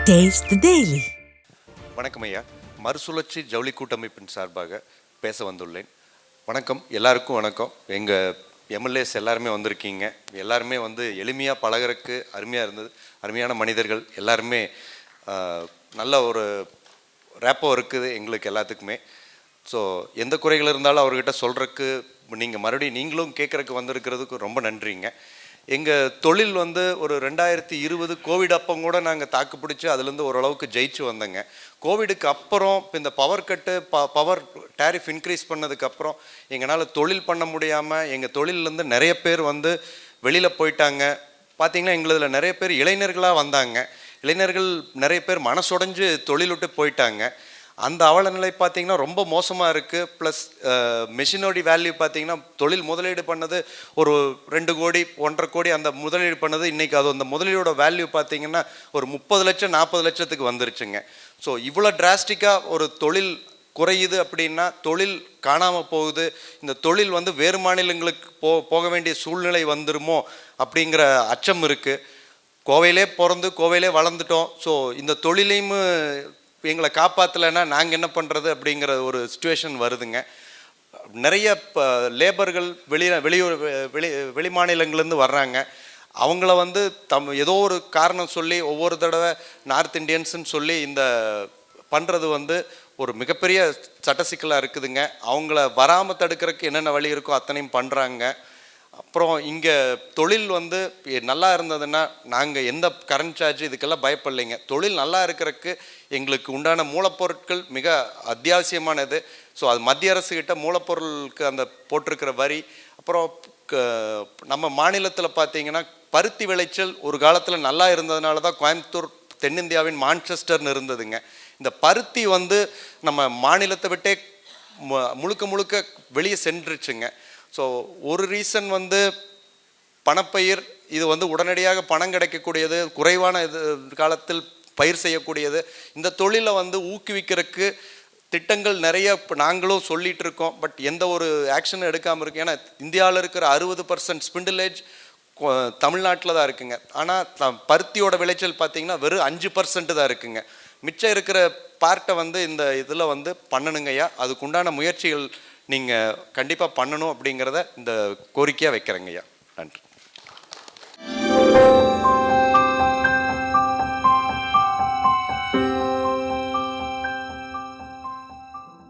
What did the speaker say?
Taste the Daily. வணக்கம் ஐயா. மறுசுழற்சி ஜவுளி கூட்டமைப்பின் சார்பாக பேச வந்துள்ளேன். வணக்கம், எல்லாருக்கும் வணக்கம். எங்கள் எம்எல்ஏஸ் எல்லாருமே வந்திருக்கீங்க. எல்லாருமே எளிமையாக பழகிறதுக்கு அருமையாக இருந்தது. அருமையான மனிதர்கள் எல்லாருமே. நல்ல ஒரு ரேப்போ இருக்குது எங்களுக்கு எல்லாத்துக்குமே. ஸோ எந்த குறைகள் இருந்தாலும் அவர்கிட்ட சொல்கிறதுக்கு நீங்கள் மறுபடியும் நீங்களும் கேட்குறதுக்கு வந்திருக்கிறதுக்கு ரொம்ப நன்றிங்க. எங்கள் தொழில் ஒரு 2020 கோவிட் அப்போ கூட நாங்கள் தாக்கு பிடிச்சி அதுலேருந்து ஓரளவுக்கு ஜெயிச்சு வந்தோங்க. கோவிடுக்கு அப்புறம் இப்போ இந்த power cut power tariff increase பண்ணதுக்கப்புறம் எங்களால் தொழில் பண்ண முடியாமல் எங்கள் தொழிலேருந்து நிறைய பேர் வெளியில் போயிட்டாங்க. பார்த்திங்கன்னா எங்களில் நிறைய பேர் இளைஞர்களாக வந்தாங்க. இளைஞர்கள் நிறைய பேர் மனசுடைஞ்சு தொழில் விட்டு போயிட்டாங்க. அந்த அவலநிலை பார்த்திங்கன்னா ரொம்ப மோசமாக இருக்குது. ப்ளஸ் மெஷினோட வேல்யூ பார்த்திங்கன்னா தொழில் முதலீடு பண்ணது ஒரு 2 கோடி 1.5 கோடி அந்த முதலீடு பண்ணது இன்றைக்கி அது அந்த முதலீடோட வேல்யூ பார்த்திங்கன்னா ஒரு 30 லட்சம் 40 லட்சத்துக்கு வந்துருச்சுங்க. ஸோ இவ்வளோ டிராஸ்டிக்காக ஒரு தொழில் குறையுது அப்படின்னா தொழில் காணாமல் போகுது. இந்த தொழில் வேறு மாநிலங்களுக்கு போக வேண்டிய சூழ்நிலை வந்துருமோ அப்படிங்கிற அச்சம் இருக்குது. கோவையிலே பிறந்து கோவையிலே வளர்ந்துட்டோம். ஸோ இந்த தொழிலையும் எங்களை காப்பாற்றலைன்னா நாங்கள் என்ன பண்ணுறது அப்படிங்கிற ஒரு சுச்சுவேஷன் வருதுங்க. நிறைய லேபர்கள் வெளியூர் வெளி மாநிலங்கள்லேருந்து வர்றாங்க. அவங்கள ஏதோ ஒரு காரணம் சொல்லி ஒவ்வொரு தடவை நார்த் இண்டியன்ஸுன்னு சொல்லி இந்த பண்ணுறது ஒரு மிகப்பெரிய சட்ட சிக்கலாக இருக்குதுங்க. அவங்கள வராமல் தடுக்கிறதுக்கு என்னென்ன வழி இருக்கோ அத்தனையும் பண்ணுறாங்க. அப்புறம் இங்கே தொழில் நல்லா இருந்ததுன்னா நாங்கள் எந்த கரண்ட் சார்ஜ் இதுக்கெல்லாம் பயப்படலைங்க. தொழில் நல்லா இருக்கிறதுக்கு எங்களுக்கு உண்டான மூலப்பொருட்கள் மிக அத்தியாவசியமானது. ஸோ அது மத்திய அரசுக்கிட்ட மூலப்பொருளுக்கு அந்த போட்டிருக்கிற வரி. அப்புறம் நம்ம மாநிலத்தில் பார்த்திங்கன்னா பருத்தி விளைச்சல் ஒரு காலத்தில் நல்லா இருந்ததுனால தான் கோயம்புத்தூர் தென்னிந்தியாவின் மான்செஸ்டர்னு இருந்ததுங்க. இந்த பருத்தி நம்ம மாநிலத்தை விட்டே முழுக்க வெளியே சென்றுச்சுங்க. ஸோ ஒரு ரீசன் பணப்பயிர் இது உடனடியாக பணம் கிடைக்கக்கூடியது, குறைவான காலத்தில் பயிர் செய்யக்கூடியது. இந்த தொழிலை ஊக்குவிக்கிறதுக்கு திட்டங்கள் நிறைய நாங்களும் சொல்லிகிட்டு இருக்கோம். பட் எந்த ஒரு ஆக்ஷனும் எடுக்காமல் இருக்கு. ஏன்னா இந்தியாவில் இருக்கிற 60% ஸ்பிண்டிலேஜ் தமிழ்நாட்டில் தான் இருக்குங்க. ஆனால் பருத்தியோட விளைச்சல் பார்த்திங்கன்னா வெறும் 5% தான் இருக்குங்க. மிச்சம் இருக்கிற பார்ட்டை இந்த இதில் பண்ணணுங்கய்யா. அதுக்குண்டான முயற்சிகள் நீங்கள் கண்டிப்பாக பண்ணணும் அப்படிங்கிறத இந்த கோரிக்கையாக வைக்கிறேங்கய்யா. நன்றி.